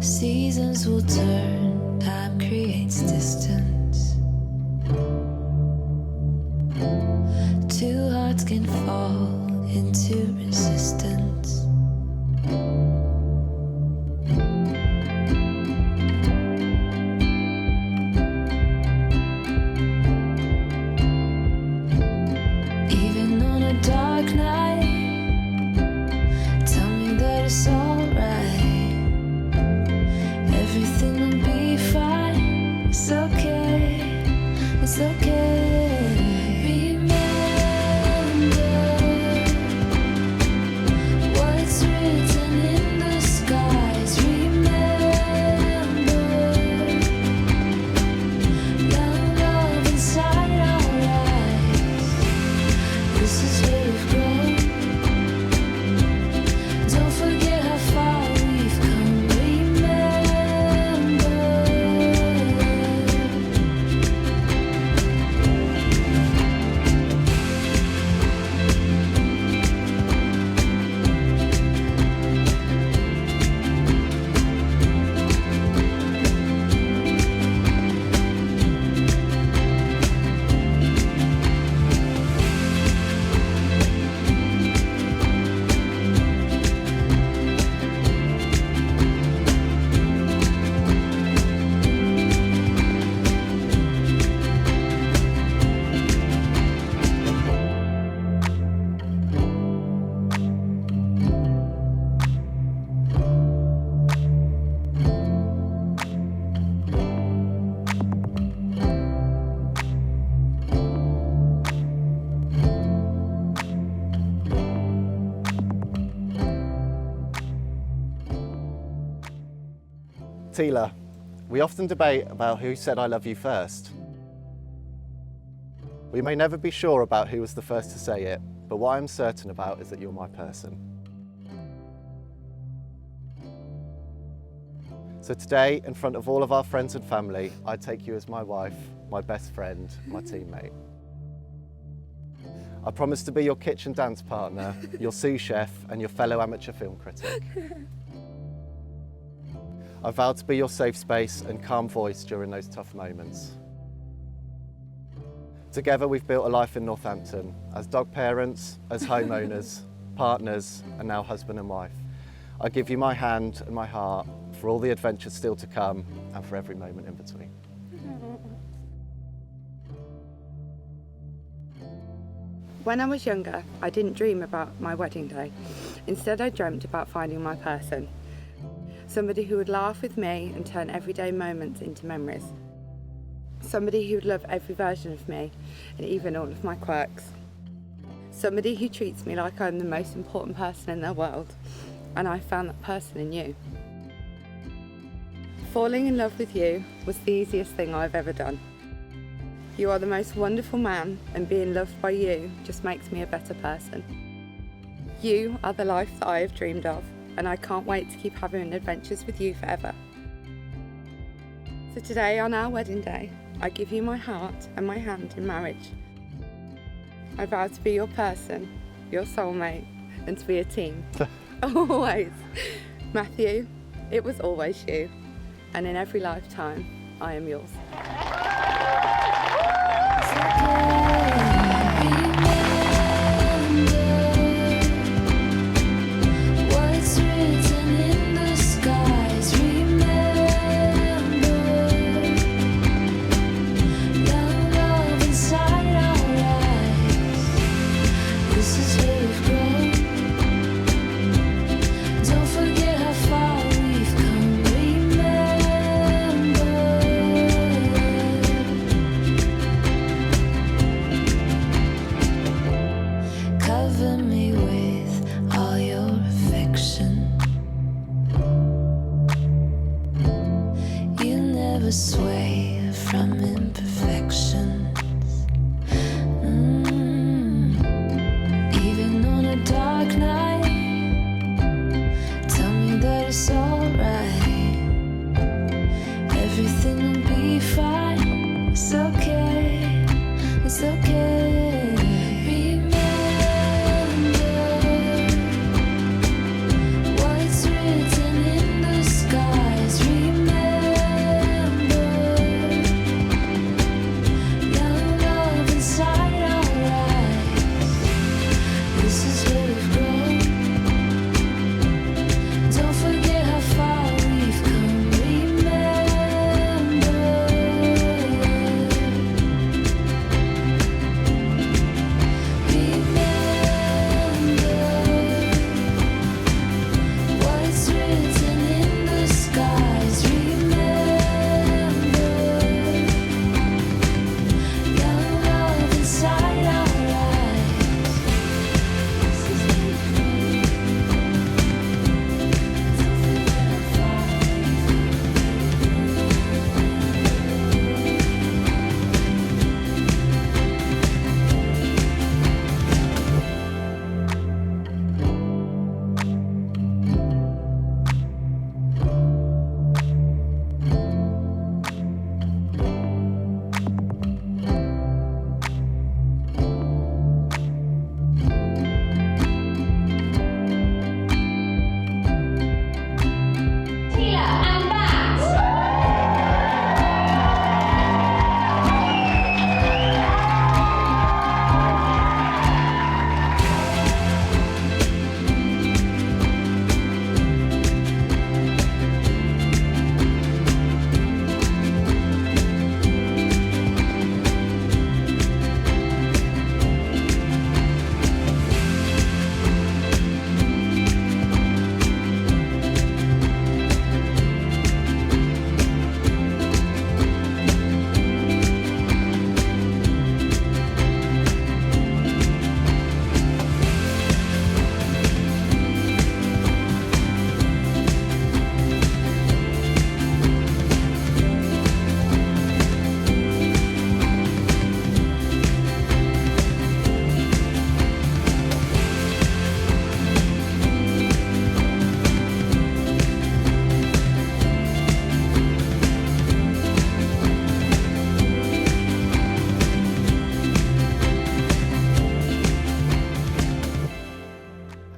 Seasons will turn, time creates distance. Two hearts can fall into resistance. Even on a dark night, tell me that it's alright. Everything will be fine. It's okay, it's okay. Tila, we often debate about who said I love you first. We may never be sure about who was the first to say it, but what I'm certain about is that you're my person. So today, in front of all of our friends and family, I take you as my wife, my best friend, my teammate. I promise to be your kitchen dance partner, your sous chef, and your fellow amateur film critic. I vow to be your safe space and calm voice during those tough moments. Together we've built a life in Northampton, as dog parents, as homeowners, partners, and now husband and wife. I give you my hand and my heart for all the adventures still to come and for every moment in between. When I was younger, I didn't dream about my wedding day. Instead, I dreamt about finding my person. Somebody who would laugh with me and turn everyday moments into memories. Somebody who would love every version of me and even all of my quirks. Somebody who treats me like I'm the most important person in their world, and I found that person in you. Falling in love with you was the easiest thing I've ever done. You are the most wonderful man, and being loved by you just makes me a better person. You are the life that I have dreamed of, and I can't wait to keep having adventures with you forever. So today, on our wedding day, I give you my heart and my hand in marriage. I vow to be your person, your soulmate, and to be a team. Always. Matthew, it was always you, and in every lifetime, I am yours. Sway from imperfections. Even on a dark night, tell me that it's alright. Everything will be fine. It's okay, it's okay. Remember what's written in the skies.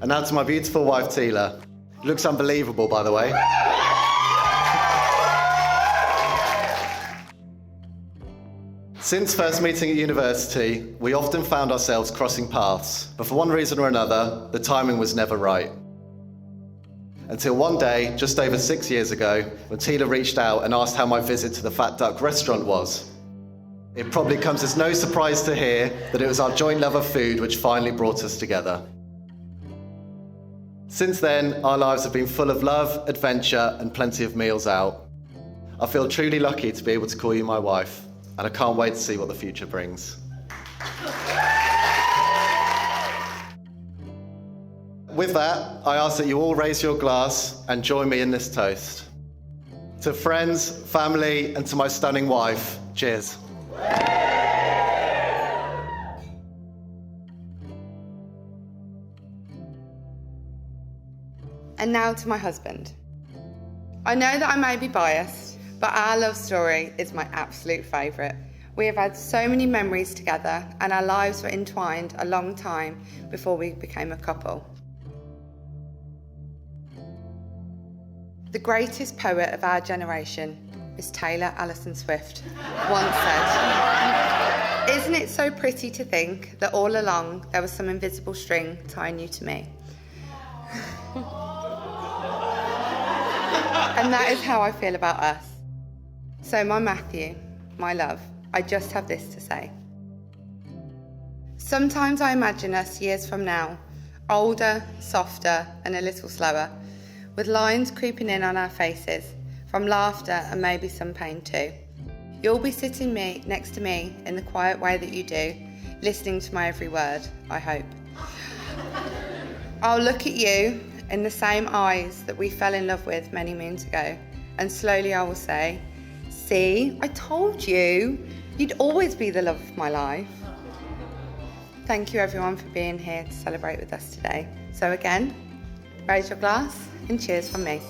And now to my beautiful wife, Tila. Looks unbelievable, by the way. Since first meeting at university, we often found ourselves crossing paths, but for one reason or another, the timing was never right. Until one day, just over 6 years ago, when Tila reached out and asked how my visit to the Fat Duck restaurant was. It probably comes as no surprise to hear that it was our joint love of food which finally brought us together. Since then, our lives have been full of love, adventure, and plenty of meals out. I feel truly lucky to be able to call you my wife, and I can't wait to see what the future brings. With that, I ask that you all raise your glass and join me in this toast. To friends, family, and to my stunning wife, cheers. And now to my husband. I know that I may be biased, but our love story is my absolute favourite. We have had so many memories together, and our lives were entwined a long time before we became a couple. The greatest poet of our generation, Miss Taylor Alison Swift, once said, "Isn't it so pretty to think that all along there was some invisible string tying you to me?" And that is how I feel about us. So my Matthew, my love, I just have this to say. Sometimes I imagine us years from now, older, softer, and a little slower, with lines creeping in on our faces, from laughter and maybe some pain too. You'll be sitting next to me in the quiet way that you do, listening to my every word, I hope. I'll look at you in the same eyes that we fell in love with many moons ago, and slowly I will say, "See, I told you, you'd always be the love of my life." Thank you everyone for being here to celebrate with us today. So again, raise your glass and cheers from me.